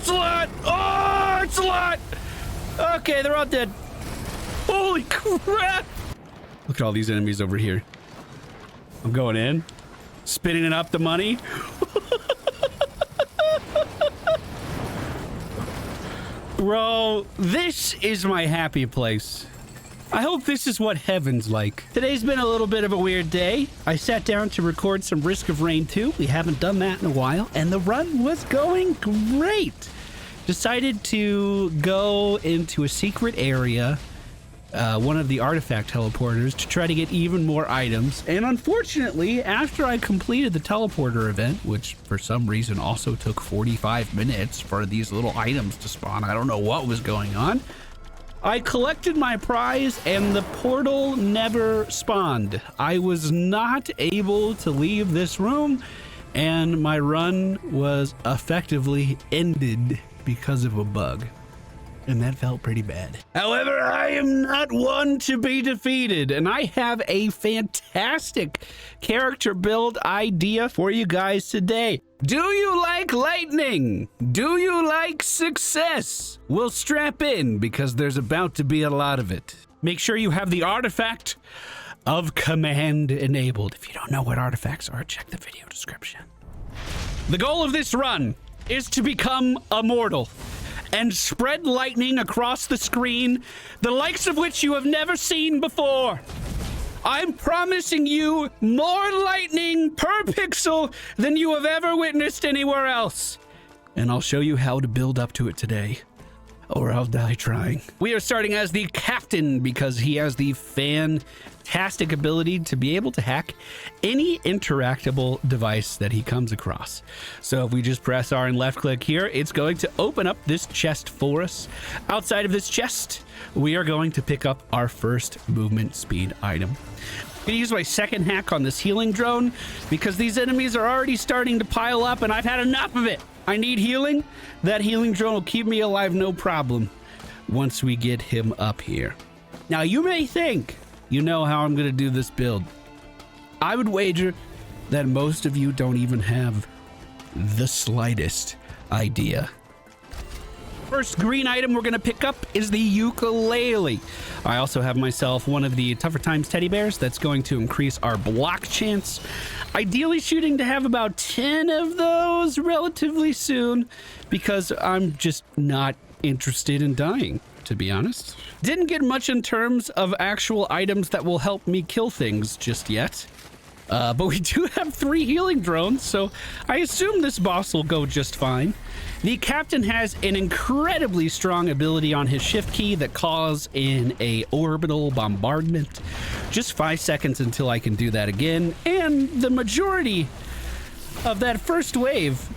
it's a lot! Oh, it's a lot! Okay, they're all dead. Holy crap! Look at all these enemies over here. I'm going in, spinning it up the money. Bro, this is my happy place. I hope this is what heaven's like. Today's been a little bit of a weird day. I sat down to record some Risk of Rain 2. We haven't done that in a while, and the run was going great. Decided to go into a secret area, one of the artifact teleporters, to try to get even more items. And unfortunately, after I completed the teleporter event, which for some reason also took 45 minutes for these little items to spawn, I don't know what was going on, I collected my prize and the portal never spawned. I was not able to leave this room, and my run was effectively ended because of a bug. And that felt pretty bad. However, I am not one to be defeated, and I have a fantastic character build idea for you guys today. Do you like lightning? Do you like success? Well, strap in, because there's about to be a lot of it. Make sure you have the artifact of command enabled. If you don't know what artifacts are, check the video description. The goal of this run is to become immortal and spread lightning across the screen, the likes of which you have never seen before. I'm promising you more lightning per pixel than you have ever witnessed anywhere else. And I'll show you how to build up to it today, or I'll die trying. We are starting as the captain because he has the fantastic ability to be able to hack any interactable device that he comes across. So if we just press R and left click here, it's going to open up this chest for us. Outside of this chest, we are going to pick up our first movement speed item. I'm gonna use my second hack on this healing drone because these enemies are already starting to pile up and I've had enough of it. I need healing. That healing drone will keep me alive, no problem, once we get him up here. Now, you may think you know how I'm gonna do this build. I would wager that most of you don't even have the slightest idea. First green item we're gonna pick up is the ukulele. I also have myself one of the Tougher Times teddy bears that's going to increase our block chance. Ideally shooting to have about 10 of those relatively soon because I'm just not interested in dying, to be honest. Didn't get much in terms of actual items that will help me kill things just yet. But we do have 3 healing drones, so I assume this boss will go just fine. The captain has an incredibly strong ability on his shift key that calls in a orbital bombardment. Just 5 seconds until I can do that again, and the majority of that first wave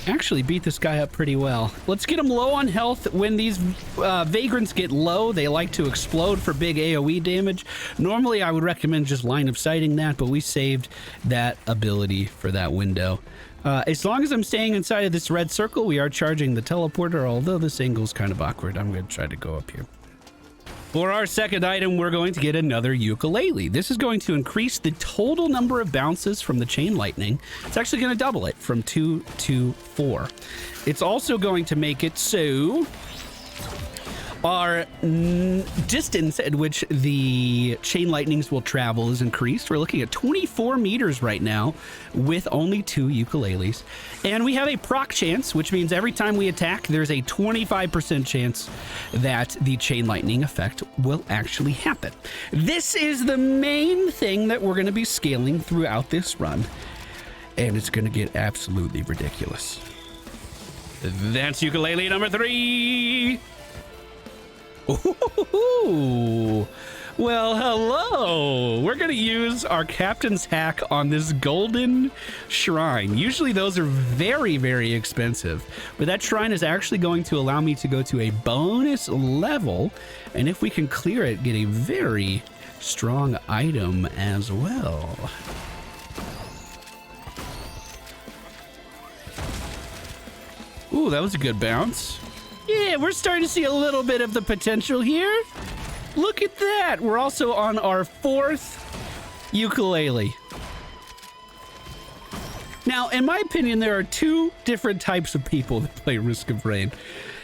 actually beat this guy up pretty well. Let's get him low on health. When these vagrants get low, they like to explode for big AoE damage. Normally, I would recommend just line of sighting that, but we saved that ability for that window. As long as I'm staying inside of this red circle, we are charging the teleporter, although this angle's kind of awkward. I'm going to try to go up here. For our second item, we're going to get another ukulele. This is going to increase the total number of bounces from the chain lightning. It's actually going to double it from 2 to 4. It's also going to make it so our distance at which the chain lightnings will travel is increased. We're looking at 24 meters right now with only 2 ukuleles. And we have a proc chance, which means every time we attack, there's a 25% chance that the chain lightning effect will actually happen. This is the main thing that we're going to be scaling throughout this run. And it's going to get absolutely ridiculous. That's ukulele number 3. Ooh, well, hello. We're going to use our captain's hack on this golden shrine. Usually those are very, very expensive, but that shrine is actually going to allow me to go to a bonus level. And if we can clear it, get a very strong item as well. Ooh, that was a good bounce. Yeah, we're starting to see a little bit of the potential here. Look at that. We're also on our 4th ukulele. Now, in my opinion, there are two different types of people that play Risk of Rain.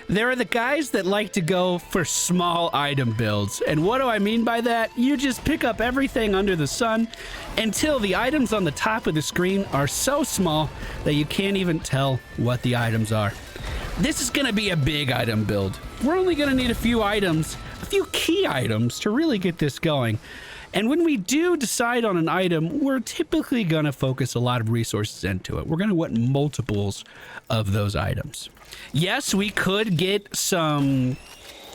There are the guys that like to go for small item builds. And what do I mean by that? You just pick up everything under the sun until the items on the top of the screen are so small that you can't even tell what the items are. This is going to be a big item build. We're only going to need a few items, a few key items to really get this going. And when we do decide on an item, we're typically going to focus a lot of resources into it. We're going to want multiples of those items. Yes, we could get some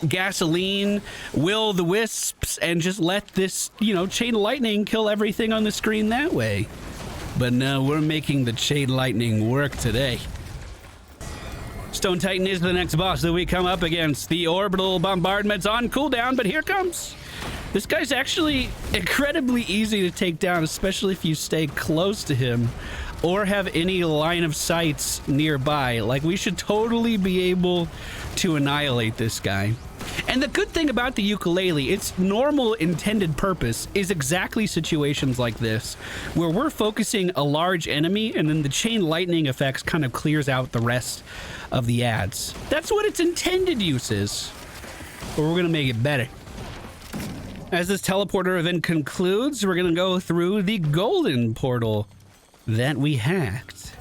gasoline, will-o'-the-wisps, and just let this, chain of lightning kill everything on the screen that way. But no, we're making the chain lightning work today. Stone Titan is the next boss that we come up against. The orbital bombardment's on cooldown, but here comes. This guy's actually incredibly easy to take down, especially if you stay close to him or have any line of sights nearby. Like, we should totally be able to annihilate this guy. And the good thing about the ukulele, its normal intended purpose is exactly situations like this, where we're focusing a large enemy and then the chain lightning effects kind of clears out the rest of the ads. That's what its intended use is. But we're gonna make it better. As this teleporter event concludes, we're gonna go through the golden portal that we hacked.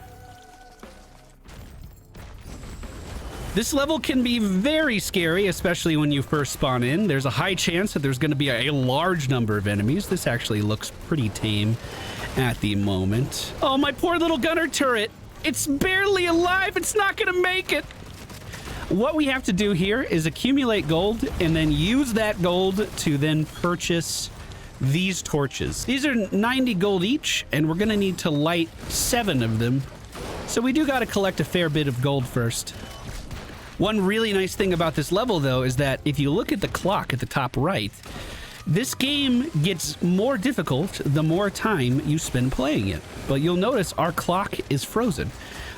This level can be very scary, especially when you first spawn in. There's a high chance that there's going to be a large number of enemies. This actually looks pretty tame at the moment. Oh, my poor little gunner turret. It's barely alive. It's not going to make it. What we have to do here is accumulate gold and then use that gold to then purchase these torches. These are 90 gold each, and we're going to need to light 7 of them. So we do got to collect a fair bit of gold first. One really nice thing about this level, though, is that if you look at the clock at the top right, this game gets more difficult the more time you spend playing it. But you'll notice our clock is frozen.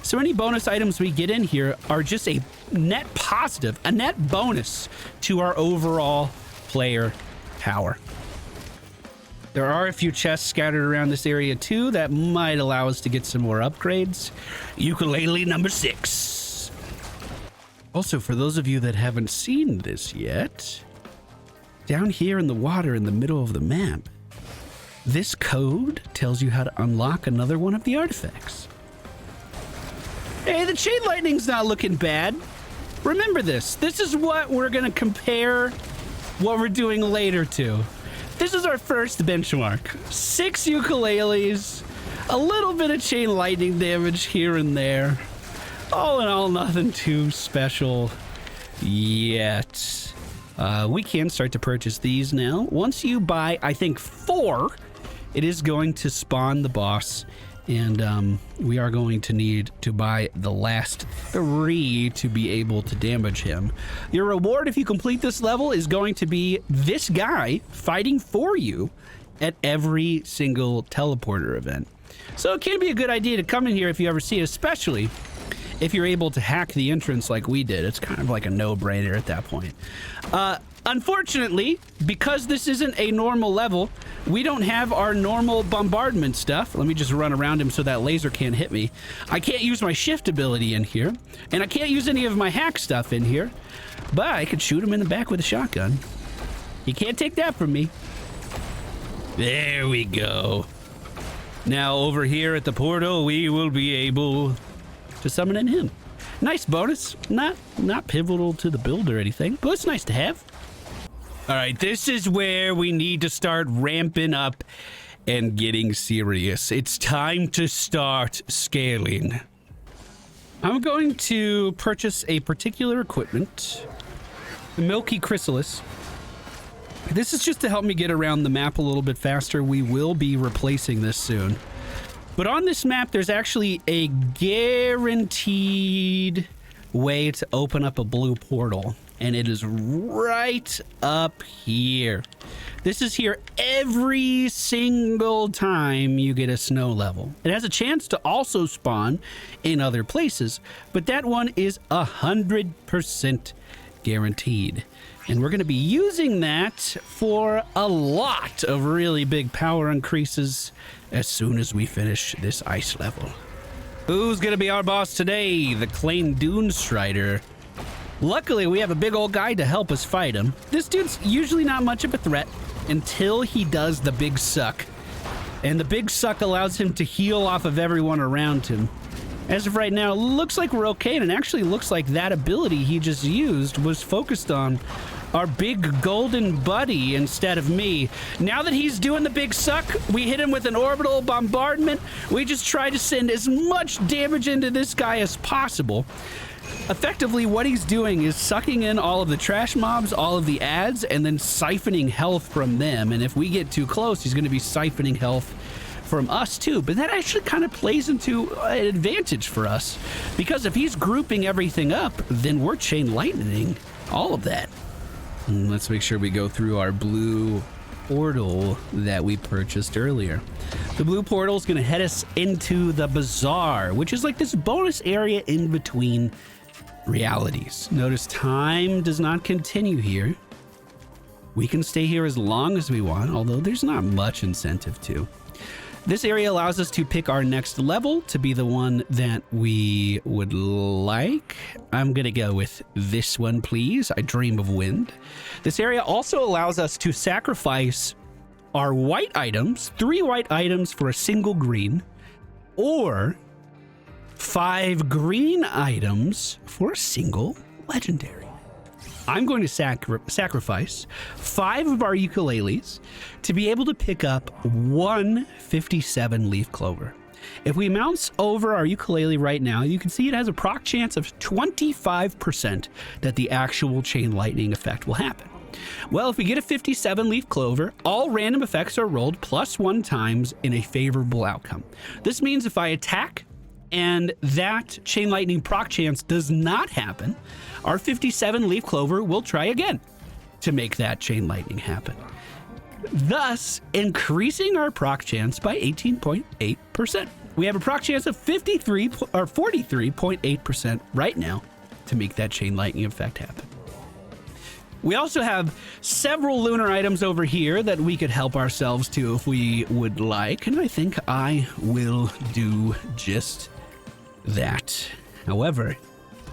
So any bonus items we get in here are just a net positive, a net bonus to our overall player power. There are a few chests scattered around this area, too, that might allow us to get some more upgrades. Ukulele number 6. Also, for those of you that haven't seen this yet, down here in the water in the middle of the map, this code tells you how to unlock another one of the artifacts. Hey, the chain lightning's not looking bad. Remember this. This is what we're going to compare what we're doing later to. This is our first benchmark. 6 ukuleles, a little bit of chain lightning damage here and there. All in all, nothing too special yet. We can start to purchase these now. Once you buy, I think, 4, it is going to spawn the boss. And we are going to need to buy the last 3 to be able to damage him. Your reward, if you complete this level, is going to be this guy fighting for you at every single teleporter event. So it can be a good idea to come in here if you ever see it, especially if you're able to hack the entrance like we did. It's kind of like a no-brainer at that point. Unfortunately, because this isn't a normal level, we don't have our normal bombardment stuff. Let me just run around him so that laser can't hit me. I can't use my shift ability in here, and I can't use any of my hack stuff in here, but I could shoot him in the back with a shotgun. You can't take that from me. There we go. Now over here at the portal, we will be able to summon in him. Nice bonus. Not pivotal to the build or anything, but it's nice to have. All right, this is where we need to start ramping up and getting serious. It's time to start scaling. I'm going to purchase a particular equipment, the Milky Chrysalis. This is just to help me get around the map a little bit faster. We will be replacing this soon. But on this map, there's actually a guaranteed way to open up a blue portal. And it is right up here. This is here every single time you get a snow level. It has a chance to also spawn in other places, but that one is 100% guaranteed. And we're going to be using that for a lot of really big power increases as soon as we finish this ice level. Who's gonna be our boss today? The Claim Dune Strider. Luckily, we have a big old guy to help us fight him. This dude's usually not much of a threat until he does the big suck. And the big suck allows him to heal off of everyone around him. As of right now, looks like we're okay, and it actually looks like that ability he just used was focused on our big golden buddy instead of me. Now that he's doing the big suck, we hit him with an orbital bombardment. We just try to send as much damage into this guy as possible. Effectively, what he's doing is sucking in all of the trash mobs, all of the ads, and then siphoning health from them. And if we get too close, he's going to be siphoning health from us too. But that actually kind of plays into an advantage for us, because if he's grouping everything up, then we're chain lightning all of that. Let's make sure we go through our blue portal that we purchased earlier. The blue portal is going to head us into the bazaar, which is like this bonus area in between realities. Notice time does not continue here. We can stay here as long as we want, although there's not much incentive to. This area allows us to pick our next level to be the one that we would like. I'm gonna go with this one, please. I Dream of Wind. This area also allows us to sacrifice our white items, 3 white items for a single green, or 5 green items for a single legendary. I'm going to sacrifice 5 of our ukuleles to be able to pick up 1 57 leaf clover. If we mouse over our ukulele right now, you can see it has a proc chance of 25% that the actual chain lightning effect will happen. Well, if we get a 57 leaf clover, all random effects are rolled +1 times in a favorable outcome. This means if I attack and that chain lightning proc chance does not happen, our 57 leaf clover will try again to make that chain lightning happen, thus increasing our proc chance by 18.8%. We have a proc chance of 43.8% right now to make that chain lightning effect happen. We also have several lunar items over here that we could help ourselves to if we would like, and I think I will do just that. However,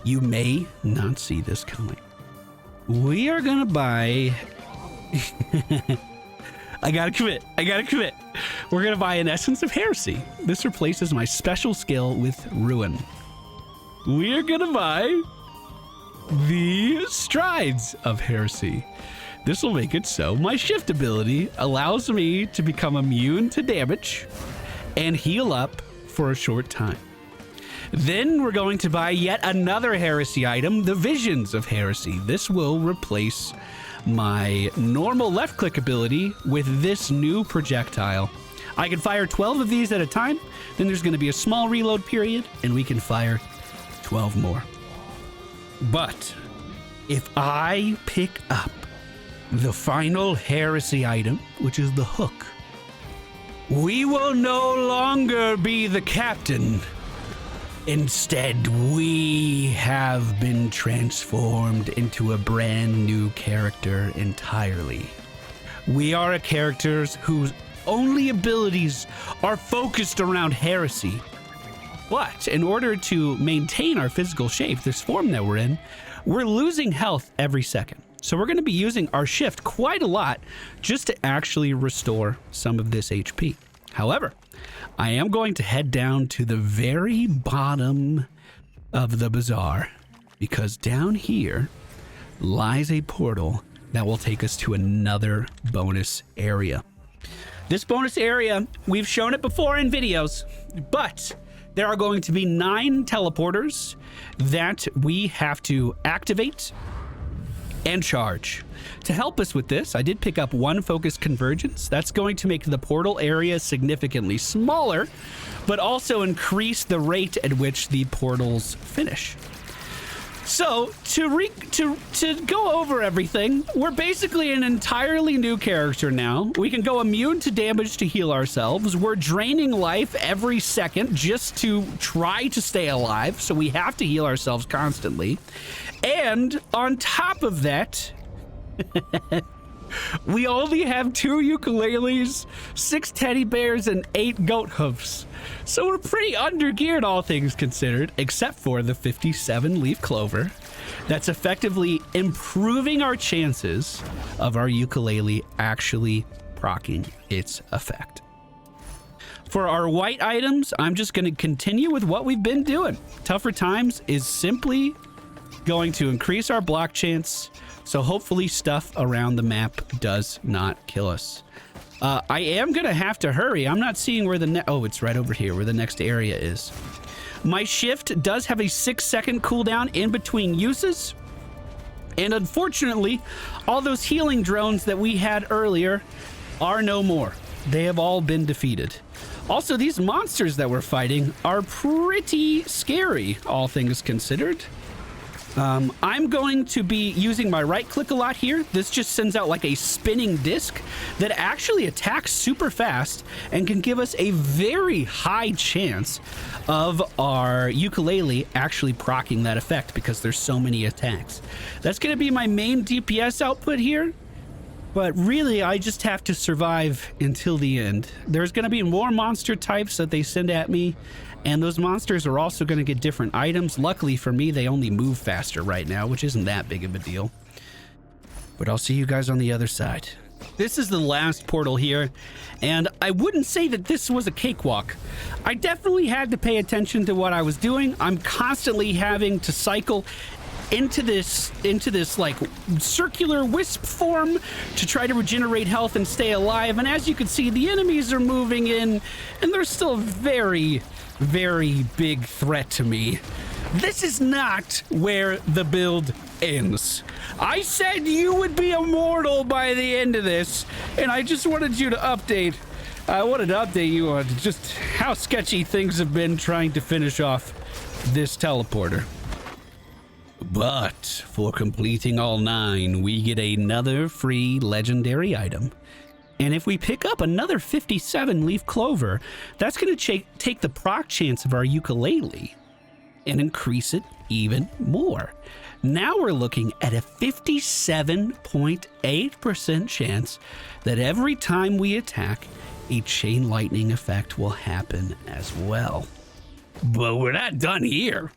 you may not see this coming. We are gonna buy... I gotta commit. We're gonna buy an Essence of Heresy. This replaces my special skill with Ruin. We are gonna buy the Strides of Heresy. This will make it so my shift ability allows me to become immune to damage and heal up for a short time. Then we're going to buy yet another Heresy item, the Visions of Heresy. This will replace my normal left click ability with this new projectile. I can fire 12 of these at a time, then there's going to be a small reload period, and we can fire 12 more. But if I pick up the final Heresy item, which is the hook, we will no longer be the captain. Instead, we have been transformed into a brand new character entirely. We are a character whose only abilities are focused around heresy. But in order to maintain our physical shape, this form that we're in, we're losing health every second. So we're going to be using our shift quite a lot just to actually restore some of this HP. However, I am going to head down to the very bottom of the bazaar, because down here lies a portal that will take us to another bonus area. This bonus area, we've shown it before in videos, but there are going to be 9 teleporters that we have to activate and charge. To help us with this, I did pick up 1 focused convergence. That's going to make the portal area significantly smaller, but also increase the rate at which the portals finish. So to go over everything, we're basically an entirely new character now. We can go immune to damage to heal ourselves. We're draining life every second just to try to stay alive, so we have to heal ourselves constantly. And on top of that, We only have 2 ukuleles, 6 teddy bears, and 8 goat hoofs. So we're pretty under-geared, all things considered, except for the 57 leaf clover. That's effectively improving our chances of our ukulele actually proccing its effect. For our white items, I'm just going to continue with what we've been doing. Tougher Times is simply going to increase our block chance, so hopefully stuff around the map does not kill us. I am going to have to hurry. I'm not seeing where the oh, it's right over here where the next area is. My shift does have a 6-second cooldown in between uses. And unfortunately, all those healing drones that we had earlier are no more. They have all been defeated. Also, these monsters that we're fighting are pretty scary, all things considered. I'm going to be using my right click a lot here. This just sends out like a spinning disc that actually attacks super fast and can give us a very high chance of our ukulele actually proccing that effect because there's so many attacks. That's going to be my main DPS output here. But really, I just have to survive until the end. There's going to be more monster types that they send at me, and those monsters are also going to get different items. Luckily for me, they only move faster right now, which isn't that big of a deal. But I'll see you guys on the other side. This is the last portal here, and I wouldn't say that this was a cakewalk. I definitely had to pay attention to what I was doing. I'm constantly having to cycle into this like circular wisp form to try to regenerate health and stay alive. And as you can see, the enemies are moving in, and they're still a very, very big threat to me. This is not where the build ends. I said you would be immortal by the end of this, and I just wanted you to update. I wanted to update you on just how sketchy things have been trying to finish off this teleporter. But for completing all 9, we get another free legendary item. And if we pick up another 57 leaf clover, that's going to take the proc chance of our ukulele and increase it even more. Now we're looking at a 57.8% chance that every time we attack, a chain lightning effect will happen as well. But we're not done here.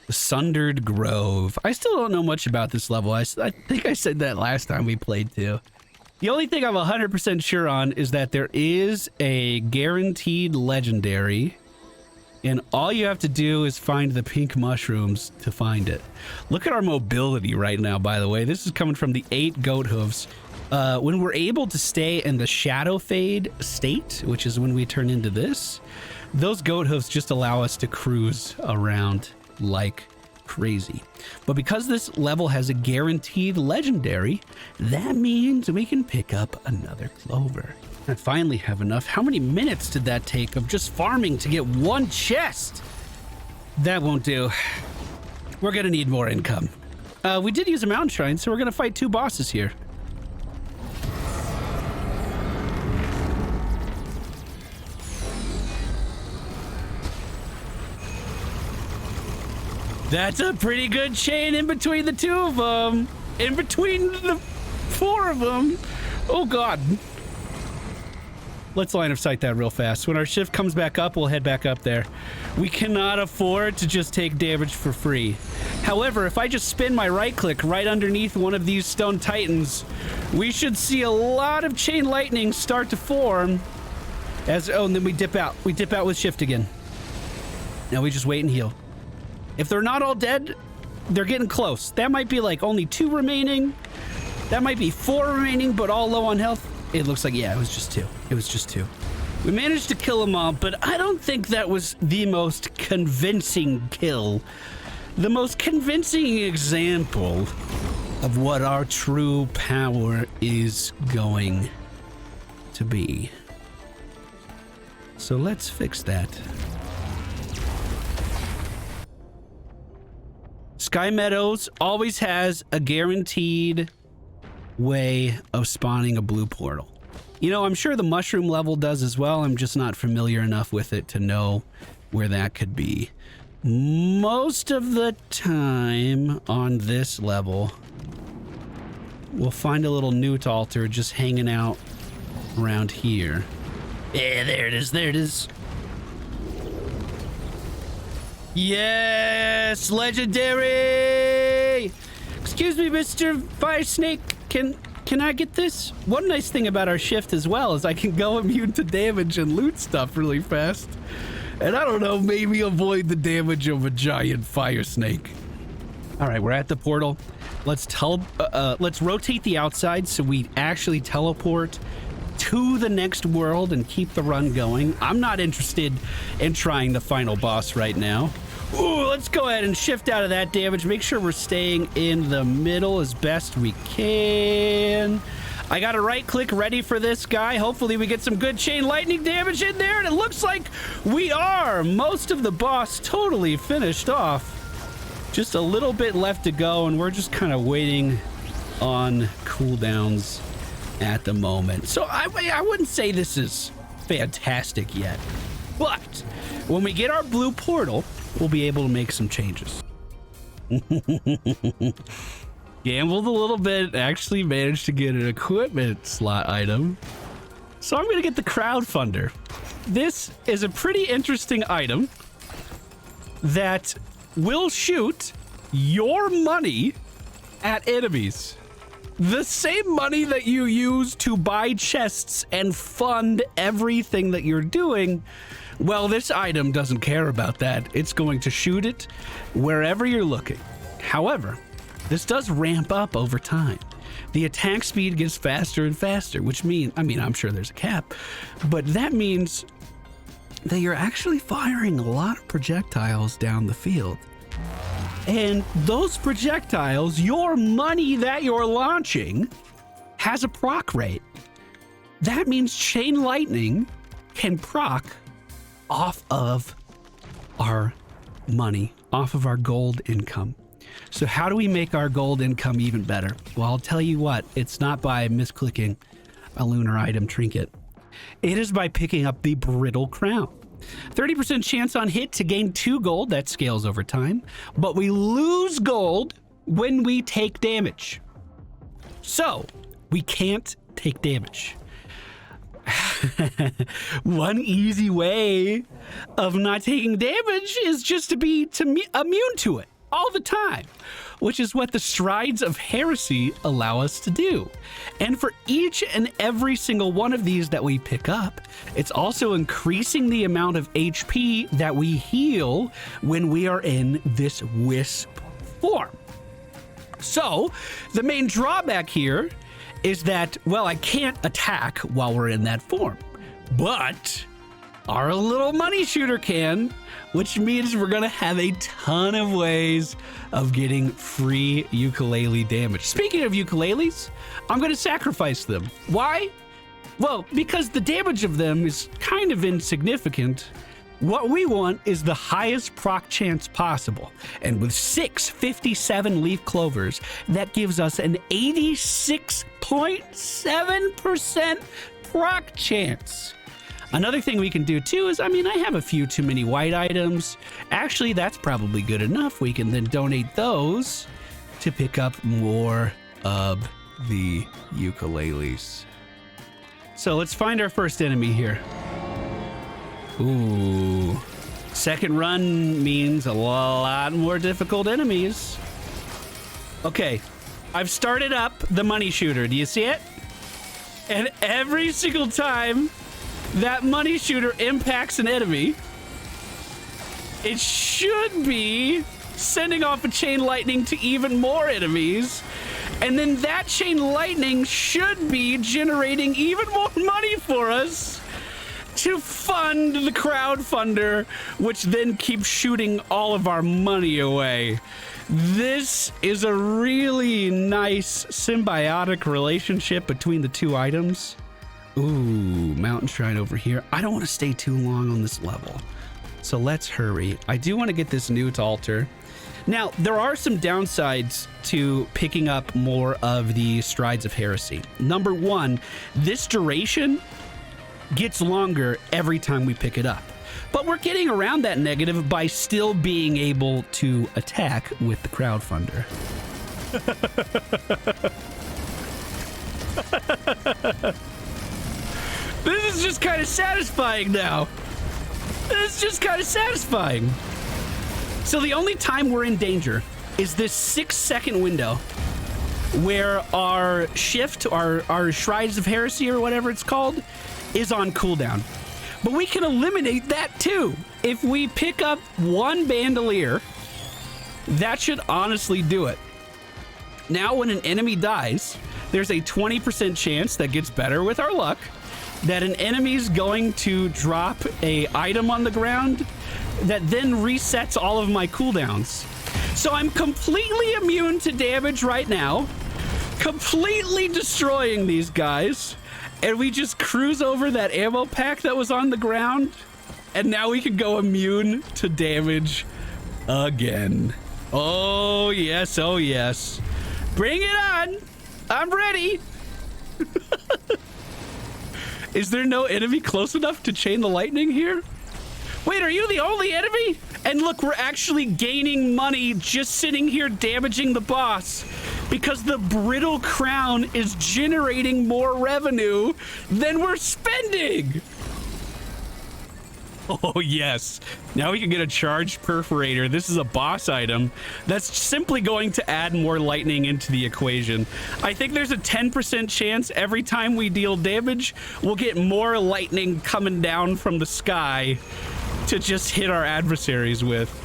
The Sundered Grove. I still don't know much about this level. I think I said that last time we played too. The only thing I'm 100% sure on is that there is a guaranteed legendary, and all you have to do is find the pink mushrooms to find it. Look at our mobility right now, by the way. This is coming from the 8 goat hooves. When we're able to stay in the shadow fade state, which is when we turn into this, those goat hooves just allow us to cruise around like crazy. But because this level has a guaranteed legendary, that means we can pick up another clover. I finally have enough. How many minutes did that take of just farming to get 1 chest? That won't do. We're gonna need more income. We did use a mountain shrine, so we're gonna fight 2 bosses here. That's a pretty good chain in between the 2 of them. In between the 4 of them. Oh, God. Let's line of sight that real fast. When our shift comes back up, we'll head back up there. We cannot afford to just take damage for free. However, if I just spin my right click right underneath one of these stone titans, we should see a lot of chain lightning start to form. Oh, and then we dip out. We dip out with shift again. Now we just wait and heal. If they're not all dead, they're getting close. That might be like only 2 remaining. That might be 4 remaining, but all low on health. It looks like, yeah, it was just 2. It was just 2. We managed to kill them all, but I don't think that was the most convincing kill. The most convincing example of what our true power is going to be. So let's fix that. Sky Meadows always has a guaranteed way of spawning a blue portal. You know, I'm sure the mushroom level does as well. I'm just not familiar enough with it to know where that could be. Most of the time on this level, we'll find a little newt altar just hanging out around here. Yeah, there it is. There it is. Yes, legendary. Excuse me, Mr. Fire Snake. Can I get this? One nice thing about our shift as well is I can go immune to damage and loot stuff really fast. And I don't know, maybe avoid the damage of a giant fire snake. All right, we're at the portal. Let's rotate the outside so we actually teleport to the next world and keep the run going. I'm not interested in trying the final boss right now. Ooh, let's go ahead and shift out of that damage. Make sure we're staying in the middle as best we can. I got a right click ready for this guy. Hopefully we get some good chain lightning damage in there, and it looks like we are. Most of the boss totally finished off. Just a little bit left to go, and we're just kind of waiting on cooldowns at the moment. So I wouldn't say this is fantastic yet, but when we get our blue portal, we'll be able to make some changes. Gambled a little bit, actually managed to get an equipment slot item. So I'm going to get the Crowdfunder. This is a pretty interesting item that will shoot your money at enemies. The same money that you use to buy chests and fund everything that you're doing. Well, this item doesn't care about that. It's going to shoot it wherever you're looking. However, this does ramp up over time. The attack speed gets faster and faster, which means, I'm sure there's a cap, but that means that you're actually firing a lot of projectiles down the field. And those projectiles, your money that you're launching, has a proc rate. That means chain lightning can proc off of our money, off of our gold income. So how do we make our gold income even better? Well, I'll tell you what, it's not by misclicking a lunar item trinket. It is by picking up the brittle crown. 30% chance on hit to gain 2 gold, that scales over time, but we lose gold when we take damage. So we can't take damage. One easy way of not taking damage is just to be immune to it all the time, which is what the strides of heresy allow us to do. And for each and every single one of these that we pick up, it's also increasing the amount of HP that we heal when we are in this wisp form. So the main drawback here is that, well, I can't attack while we're in that form, but our little money shooter can, which means we're gonna have a ton of ways of getting free ukulele damage. Speaking of ukuleles, I'm gonna sacrifice them. Why? Well, because the damage of them is kind of insignificant. What we want is the highest proc chance possible. And with 6 57 leaf clovers, that gives us an 86.7% proc chance. Another thing we can do too is, I have a few too many white items. Actually, that's probably good enough. We can then donate those to pick up more of the ukuleles. So let's find our first enemy here. Ooh. Second run means a lot more difficult enemies. Okay, I've started up the money shooter. Do you see it? And every single time that money shooter impacts an enemy, it should be sending off a chain lightning to even more enemies. And then that chain lightning should be generating even more money for us to fund the crowdfunder, which then keeps shooting all of our money away. This is a really nice symbiotic relationship between the two items. Ooh, mountain shrine over here. I don't want to stay too long on this level, so let's hurry. I do want to get this newt altar. Now, there are some downsides to picking up more of the strides of heresy. Number one, this duration gets longer every time we pick it up, but we're getting around that negative by still being able to attack with the crowdfunder. This is just kind of satisfying now. This is just kind of satisfying. So the only time we're in danger is this 6-second window where our shift, our Shrines of Heresy or whatever it's called, is on cooldown. But we can eliminate that too. If we pick up one bandolier, that should honestly do it. Now when an enemy dies, there's a 20% chance that gets better with our luck that an enemy's going to drop a item on the ground that then resets all of my cooldowns. So I'm completely immune to damage right now, completely destroying these guys, and we just cruise over that ammo pack that was on the ground, and now we can go immune to damage again. Oh yes, oh yes. Bring it on! I'm ready! Is there no enemy close enough to chain the lightning here? Wait, are you the only enemy? And look, we're actually gaining money just sitting here damaging the boss because the brittle crown is generating more revenue than we're spending. Oh, yes. Now we can get a charged perforator. This is a boss item that's simply going to add more lightning into the equation. I think there's a 10% chance every time we deal damage, we'll get more lightning coming down from the sky to just hit our adversaries with.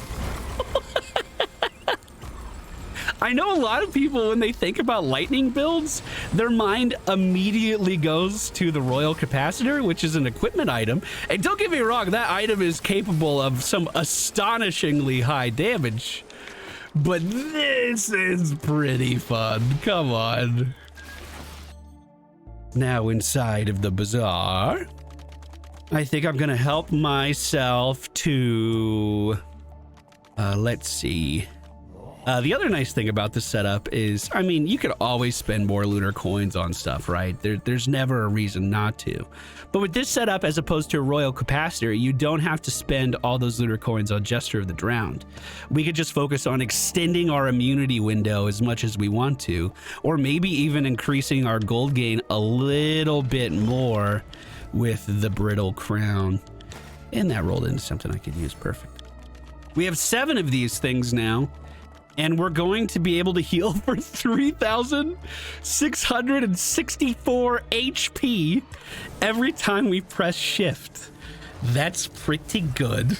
I know a lot of people, when they think about lightning builds, their mind immediately goes to the Royal Capacitor, which is an equipment item. And don't get me wrong, that item is capable of some astonishingly high damage. But this is pretty fun. Come on. Now inside of the bazaar, I think I'm gonna help myself to, let's see. The other nice thing about this setup is, I mean, you could always spend more lunar coins on stuff, right? There's never a reason not to. But with this setup, as opposed to a Royal Capacitor, you don't have to spend all those lunar coins on Jester of the Drowned. We could just focus on extending our immunity window as much as we want to, or maybe even increasing our gold gain a little bit more with the brittle crown. And that rolled into something I could use. Perfect. We have 7 of these things now. And we're going to be able to heal for 3,664 HP every time we press shift. That's pretty good.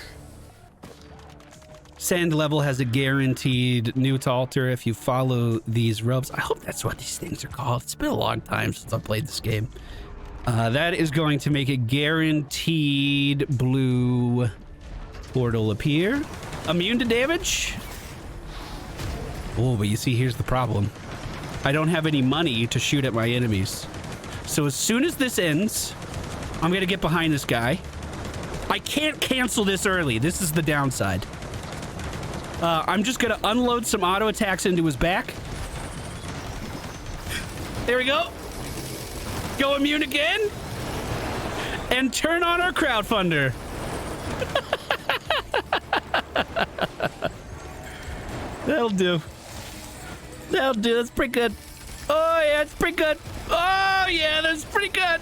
Sand level has a guaranteed new to altar if you follow these ropes. I hope that's what these things are called. It's been a long time since I played this game. That is going to make a guaranteed blue portal appear. Immune to damage. Oh, but you see, here's the problem. I don't have any money to shoot at my enemies. So as soon as this ends, I'm gonna get behind this guy. I can't cancel this early. This is the downside. I'm just gonna unload some auto attacks into his back. There we go. Go immune again. And turn on our Crowdfunder. That'll do. That'll do. That's pretty good. Oh, yeah, it's pretty good. Oh, yeah, that's pretty good.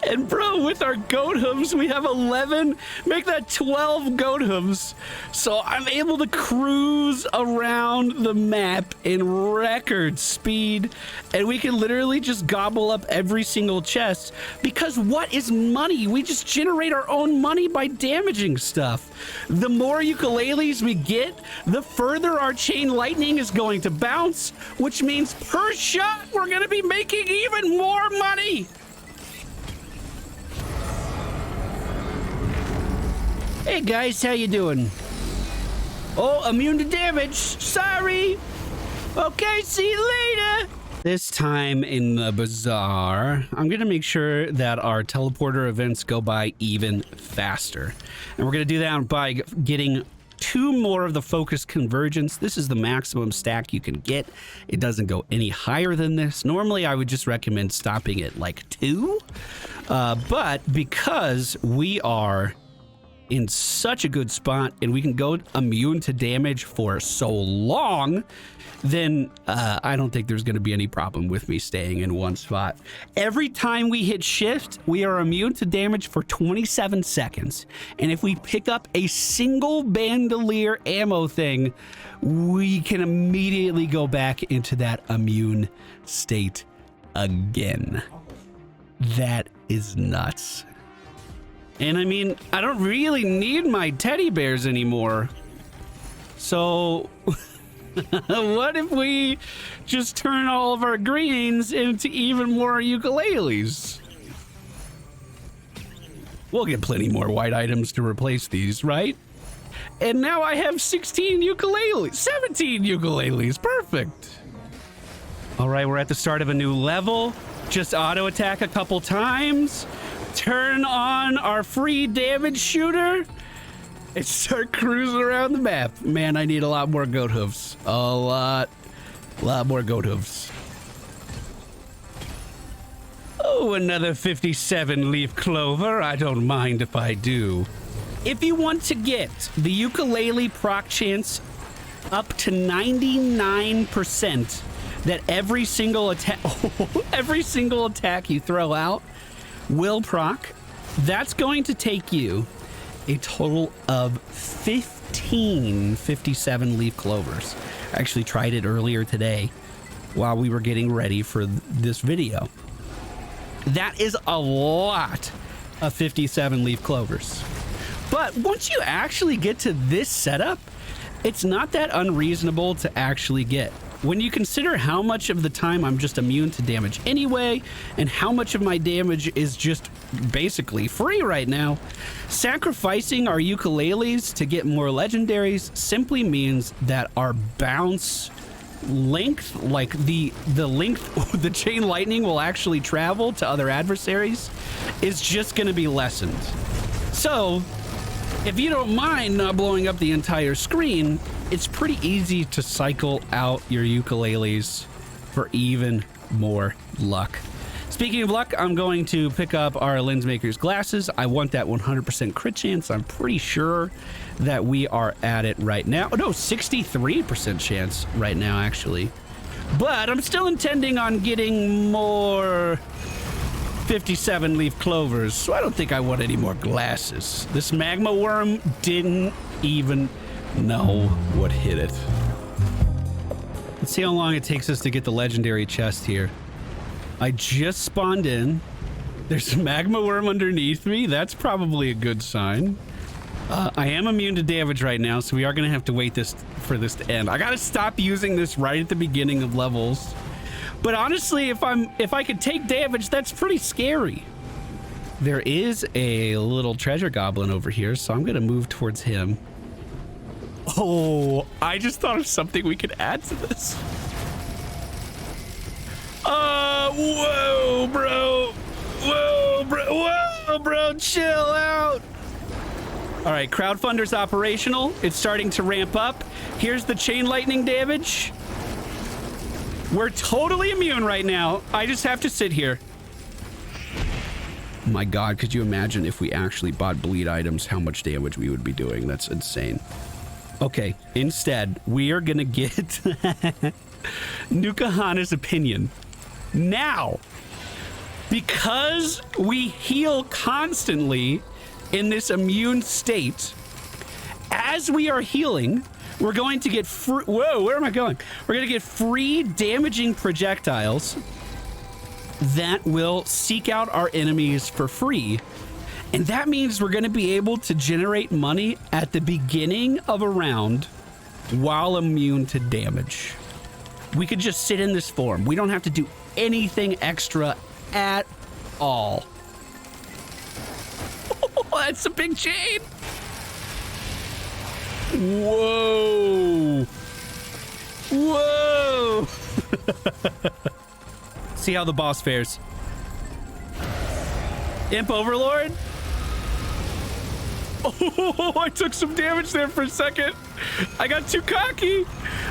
And bro, with our goat hooves, we have 11. Make that 12 goat hooves. So I'm able to cruise around the map in record speed. And we can literally just gobble up every single chest. Because what is money? We just generate our own money by damaging stuff. The more ukuleles we get, the further our chain lightning is going to bounce. Which means per shot, we're going to be making even more money. Hey guys, how you doing? Oh, immune to damage. Sorry. Okay, see you later. This time in the bazaar, I'm gonna make sure that our teleporter events go by even faster. And we're gonna do that by getting 2 more of the focus convergence. This is the maximum stack you can get. It doesn't go any higher than this. Normally, I would just recommend stopping at like 2. But because we are in such a good spot and we can go immune to damage for so long, then I don't think there's going to be any problem with me staying in one spot. Every time we hit shift, we are immune to damage for 27 seconds. And if we pick up a single bandolier ammo thing, we can immediately go back into that immune state again. That is nuts. And I mean, I don't really need my teddy bears anymore. So what if we just turn all of our greens into even more ukuleles? We'll get plenty more white items to replace these, right? And now I have 16 ukuleles, 17 ukuleles, perfect. All right, we're at the start of a new level. Just auto attack a couple times. Turn on our free damage shooter and start cruising around the map. Man, I need a lot more goat hooves. A lot more goat hooves. Oh, another 57 leaf clover. I don't mind if I do. If you want to get the ukulele proc chance up to 99%, that every single attack you throw out will proc, that's going to take you a total of 15 57 leaf clovers. I actually tried it earlier today while we were getting ready for this video. That is a lot of 57 leaf clovers. But once you actually get to this setup, it's not that unreasonable to actually get. When you consider how much of the time I'm just immune to damage anyway, and how much of my damage is just basically free right now, sacrificing our ukuleles to get more legendaries simply means that our bounce length, like the length the chain lightning will actually travel to other adversaries, is just going to be lessened. So if you don't mind not blowing up the entire screen, it's pretty easy to cycle out your ukuleles for even more luck. Speaking of luck, I'm going to pick up our Lensmaker's glasses. I want that 100% crit chance. I'm pretty sure that we are at it right now. Oh no, 63% chance right now, actually. But I'm still intending on getting more 57 leaf clovers, so I don't think I want any more glasses. This magma worm didn't even know what hit it. Let's see how long it takes us to get the legendary chest here. I just spawned in. There's a magma worm underneath me. That's probably a good sign. I am immune to damage right now, so we are gonna have to wait for this to end. I gotta stop using this right at the beginning of levels. But honestly, if I could take damage, that's pretty scary. There is a little treasure goblin over here, so I'm gonna move towards him. Oh, I just thought of something we could add to this. Whoa, bro. Whoa, bro. Whoa, bro. Chill out. All right, Crowdfunder's operational. It's starting to ramp up. Here's the chain lightning damage. We're totally immune right now. I just have to sit here. Oh my God, could you imagine if we actually bought bleed items, how much damage we would be doing? That's insane. Okay, instead, we are gonna get Nukahana's opinion. Now, because we heal constantly in this immune state, as we are healing, we're going to get free. Whoa, where am I going? We're going to get free damaging projectiles that will seek out our enemies for free. And that means we're going to be able to generate money at the beginning of a round while immune to damage. We could just sit in this form. We don't have to do anything extra at all. Oh, that's a big chain. Whoa. Whoa. See how the boss fares. Imp Overlord. Oh, I took some damage there for a second. I got too cocky.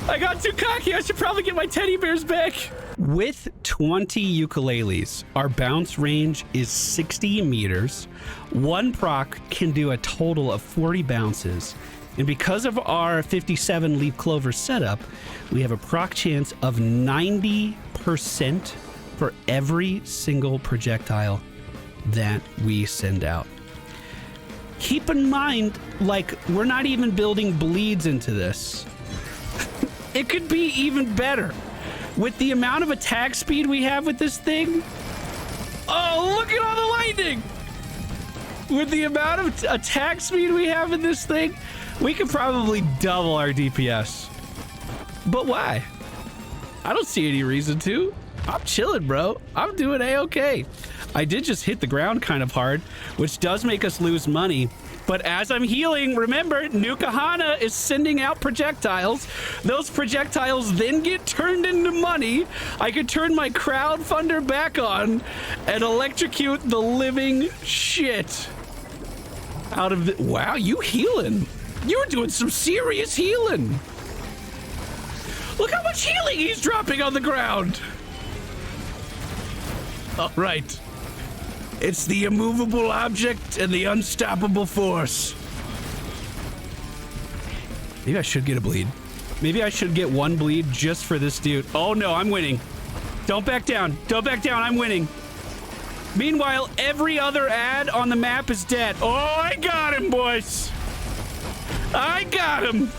I should probably get my teddy bears back. With 20 ukuleles, our bounce range is 60 meters. One proc can do a total of 40 bounces. And because of our 57 leaf clover setup, we have a proc chance of 90% for every single projectile that we send out. Keep in mind, like, we're not even building bleeds into this. It could be even better. With the amount of attack speed we have with this thing. Oh, look at all the lightning. With the amount of attack speed we have in this thing, we could probably double our DPS. But why? I don't see any reason to. I'm chilling, bro. I'm doing A-okay. I did just hit the ground kind of hard, which does make us lose money. But as I'm healing, remember, Nukahana is sending out projectiles. Those projectiles then get turned into money. I could turn my Crowdfunder back on and electrocute the living shit out of the... Wow, you healing. You're doing some serious healing. Look how much healing he's dropping on the ground. All right. It's the immovable object and the unstoppable force. Maybe I should get a bleed. Maybe I should get one bleed just for this dude. Oh no, I'm winning. Don't back down. Don't back down. I'm winning. Meanwhile, every other ad on the map is dead. Oh, I got him, boys. I got him.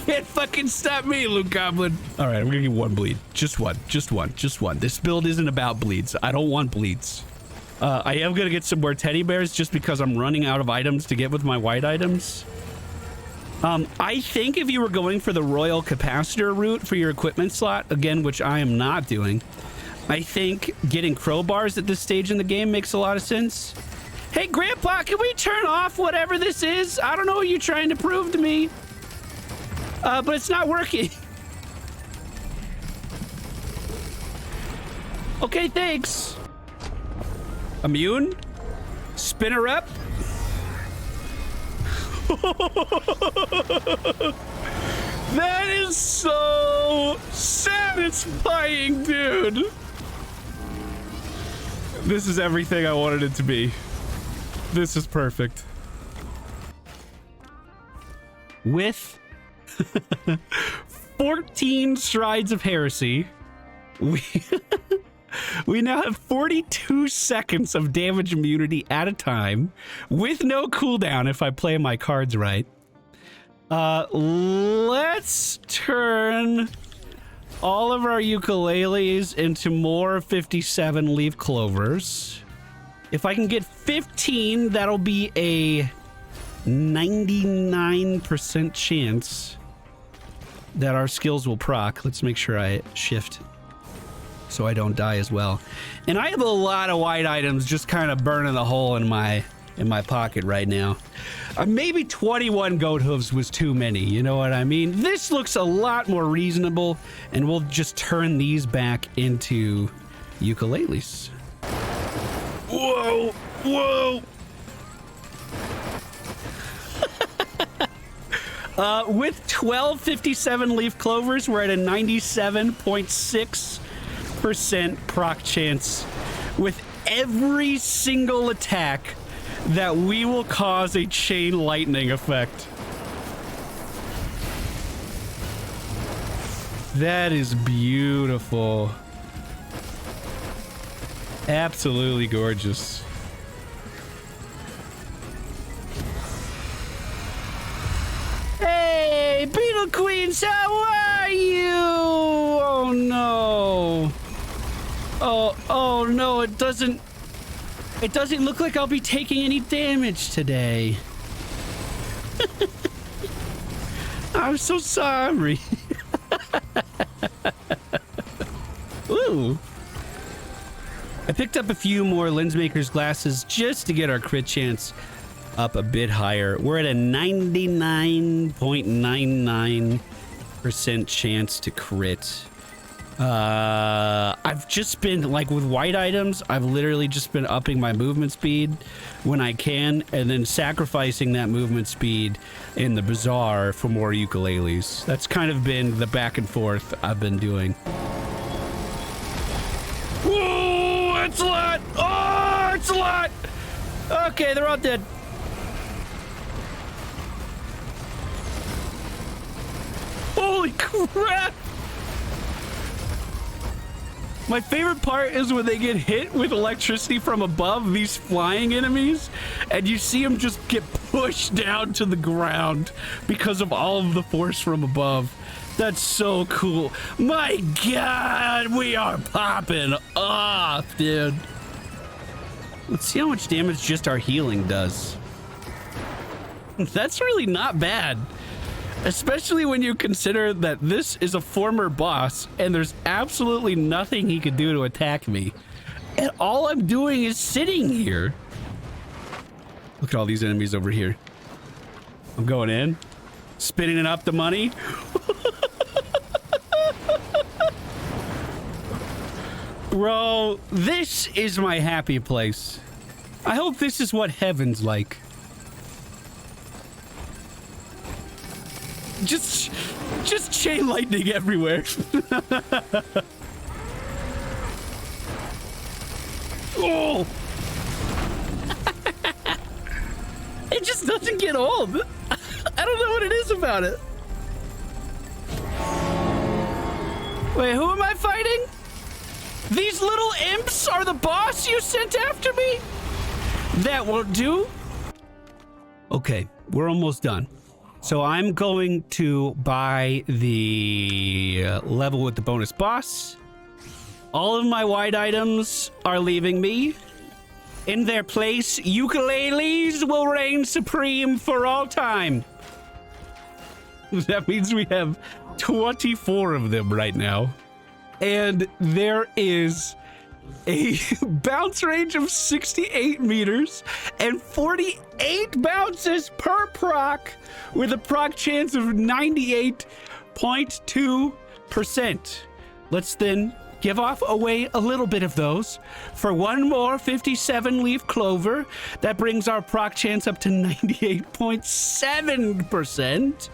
Can't fucking stop me, Luke Goblin. All right, I'm gonna get one bleed. Just one. This build isn't about bleeds. I don't want bleeds. I am gonna get some more teddy bears just because I'm running out of items to get with my white items. I think if you were going for the royal capacitor route for your equipment slot, again, which I am not doing, I think getting crowbars at this stage in the game makes a lot of sense. Hey, Grandpa, can we turn off whatever this is? I don't know what you're trying to prove to me. But it's not working. Okay, thanks. Immune? Spin her up? That is so satisfying, dude. This is everything I wanted it to be. This is perfect. With 14 strides of heresy, we now have 42 seconds of damage immunity at a time with no cooldown if I play my cards right. Let's turn all of our ukuleles into more 57 leaf clovers. If I can get 15, that'll be a 99% chance that our skills will proc. Let's make sure I shift so I don't die as well. And I have a lot of white items just kind of burning a hole in my pocket right now. Maybe 21 goat hooves was too many, you know what I mean? This looks a lot more reasonable, and we'll just turn these back into ukuleles. Whoa, whoa. With 12 57 leaf clovers, we're at a 97.6% proc chance with every single attack that we will cause a chain lightning effect. That is beautiful. Absolutely gorgeous. Hey, Beetle Queens, how are you? Oh no. Oh no, it doesn't look like I'll be taking any damage today. I'm so sorry. Ooh. I picked up a few more Lensmaker's glasses just to get our crit chance up a bit higher. We're at a 99.99% chance to crit. I've just been, like, with white items, I've literally just been upping my movement speed when I can, and then sacrificing that movement speed in the bazaar for more ukuleles. That's kind of been the back and forth I've been doing. Whoa, that's a lot! Oh, it's a lot! Okay, they're all dead. Holy crap! My favorite part is when they get hit with electricity from above, these flying enemies, and you see them just get pushed down to the ground because of all of the force from above. That's so cool. My God, we are popping off, dude. Let's see how much damage just our healing does. That's really not bad. Especially when you consider that this is a former boss and there's absolutely nothing he could do to attack me. And all I'm doing is sitting here. Look at all these enemies over here. I'm going in, spinning up the money. Bro, this is my happy place. I hope this is what heaven's like. Just chain lightning everywhere. Oh! It just doesn't get old. I don't know what it is about it. Wait, who am I fighting? These little imps are the boss you sent after me? That won't do. Okay, we're almost done. So I'm going to buy the level with the bonus boss. All of my white items are leaving me. In their place, ukuleles will reign supreme for all time. That means we have 24 of them right now. And there is a bounce range of 68 meters and 48 bounces per proc with a proc chance of 98.2%. Let's then give off away a little bit of those for one more 57 leaf clover. That brings our proc chance up to 98.7%.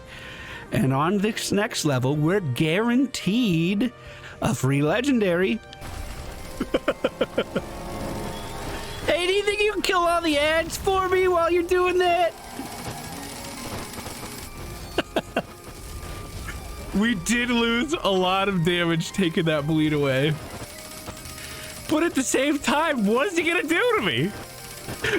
And on this next level, we're guaranteed a free legendary. Hey, do you think you can kill all the ads for me while you're doing that? We did lose a lot of damage taking that bleed away. But at the same time, what is he gonna do to me?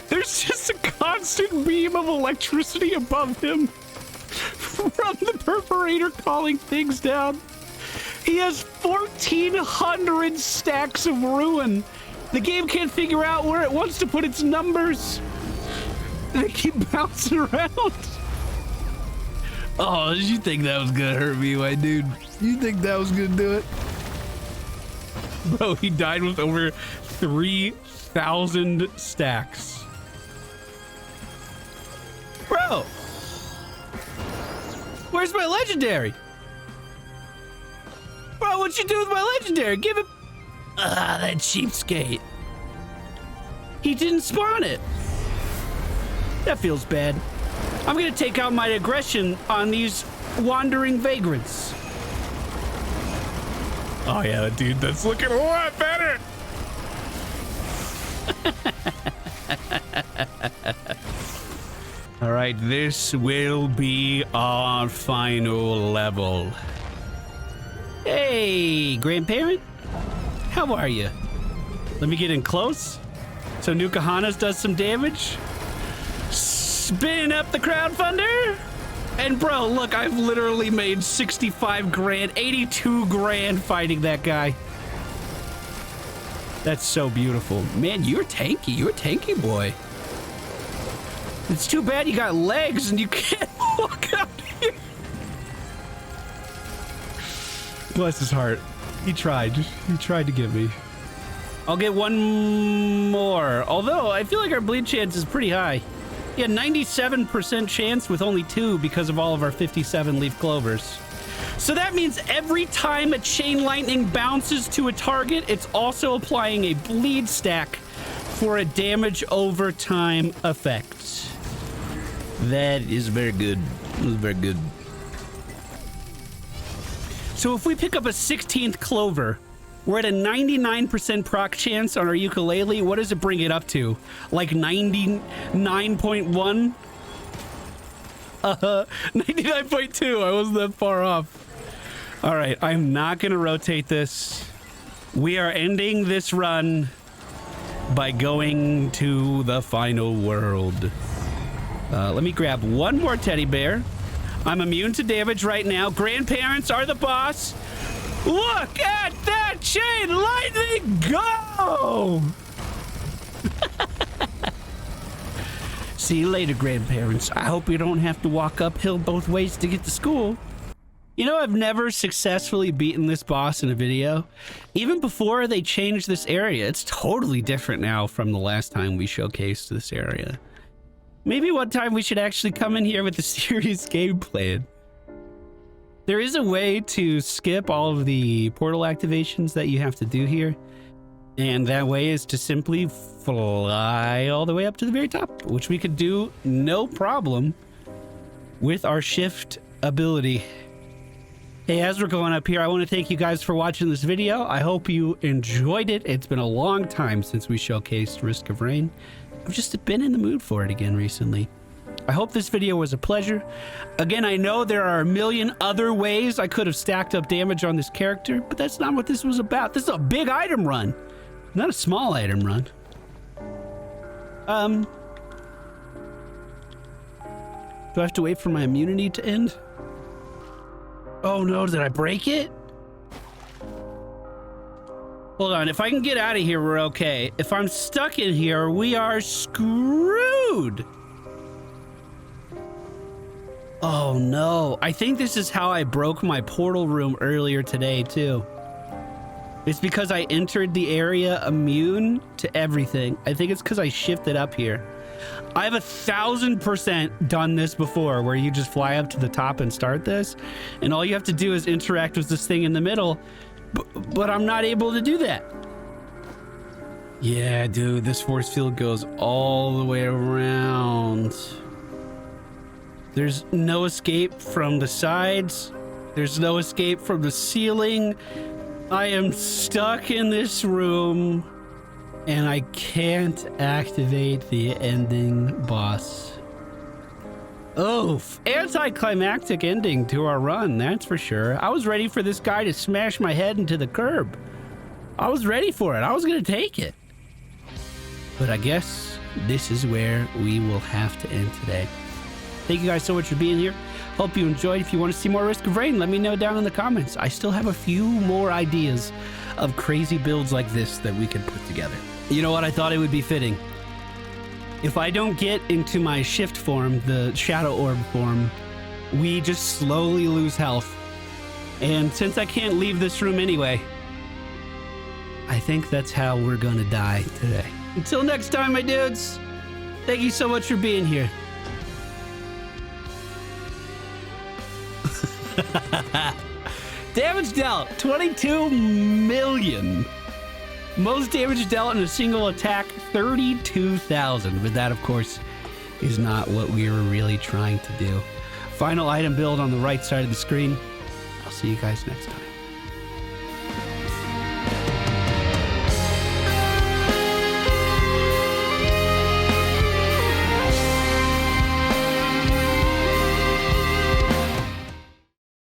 There's just a constant beam of electricity above him from the perforator calling things down. He has 1,400 stacks of ruin. The game can't figure out where it wants to put its numbers. They keep bouncing around. Oh, you think that was gonna hurt me, my dude? You think that was gonna do it? Bro, he died with over 3,000 stacks. Bro! Where's my legendary? Bro, what'd you do with my legendary? Give it... Ah, that cheapskate. He didn't spawn it. That feels bad. I'm gonna take out my aggression on these wandering vagrants. Oh yeah, dude, that's looking a lot better. All right, this will be our final level. Hey, grandparent. How are you? Let me get in close. So Nukahanas does some damage. Spin up the crowdfunder. And bro, look, I've literally made 65 grand, 82 grand fighting that guy. That's so beautiful. Man, you're tanky. You're a tanky boy. It's too bad you got legs and you can't walk out here. Bless his heart. He tried. He tried to get me. I'll get one more. Although, I feel like our bleed chance is pretty high. Yeah, 97% chance with only 2 because of all of our 57 leaf clovers. So that means every time a chain lightning bounces to a target, it's also applying a bleed stack for a damage over time effect. That is very good. That is very good. So if we pick up a 16th clover, we're at a 99% proc chance on our ukulele. What does it bring it up to? Like 99.1? 99.2. I wasn't that far off. All right, I'm not going to rotate this. We are ending this run by going to the final world. Let me grab one more teddy bear. I'm immune to damage right now. Grandparents are the boss. Look at that chain lightning go! See you later, grandparents. I hope you don't have to walk uphill both ways to get to school. You know, I've never successfully beaten this boss in a video. Even before they changed this area, it's totally different now from the last time we showcased this area. Maybe one time we should actually come in here with a serious game plan. There is a way to skip all of the portal activations that you have to do here. And that way is to simply fly all the way up to the very top, which we could do no problem with our shift ability. Hey, as we're going up here, I want to thank you guys for watching this video. I hope you enjoyed it. It's been a long time since we showcased Risk of Rain. I've just been in the mood for it again recently. I hope this video was a pleasure. Again, I know there are a million other ways I could have stacked up damage on this character, but that's not what this was about. This is a big item run, not a small item run. Do I have to wait for my immunity to end? Oh no, did I break it? Hold on, if I can get out of here, we're okay. If I'm stuck in here, we are screwed. Oh no, I think this is how I broke my portal room earlier today too. It's because I entered the area immune to everything. I think it's because I shifted up here. I've 1000% done this before, where you just fly up to the top and start this, and all you have to do is interact with this thing in the middle, but I'm not able to do that. Yeah, dude, this force field goes all the way around. There's no escape from the sides. There's no escape from the ceiling. I am stuck in this room, and I can't activate the ending boss. Oh, anticlimactic ending to our run, that's for sure. I was ready for this guy to smash my head into the curb. I was ready for it. I was going to take it. But I guess this is where we will have to end today. Thank you guys so much for being here. Hope you enjoyed. If you want to see more Risk of Rain, let me know down in the comments. I still have a few more ideas of crazy builds like this that we can put together. You know what? I thought it would be fitting. If I don't get into my shift form, the shadow orb form, we just slowly lose health. And since I can't leave this room anyway, I think that's how we're gonna die today. Until next time, my dudes, thank you so much for being here. Damage dealt, 22 million. Most damage dealt in a single attack, 32,000. But that, of course, is not what we were really trying to do. Final item build on the right side of the screen. I'll see you guys next time.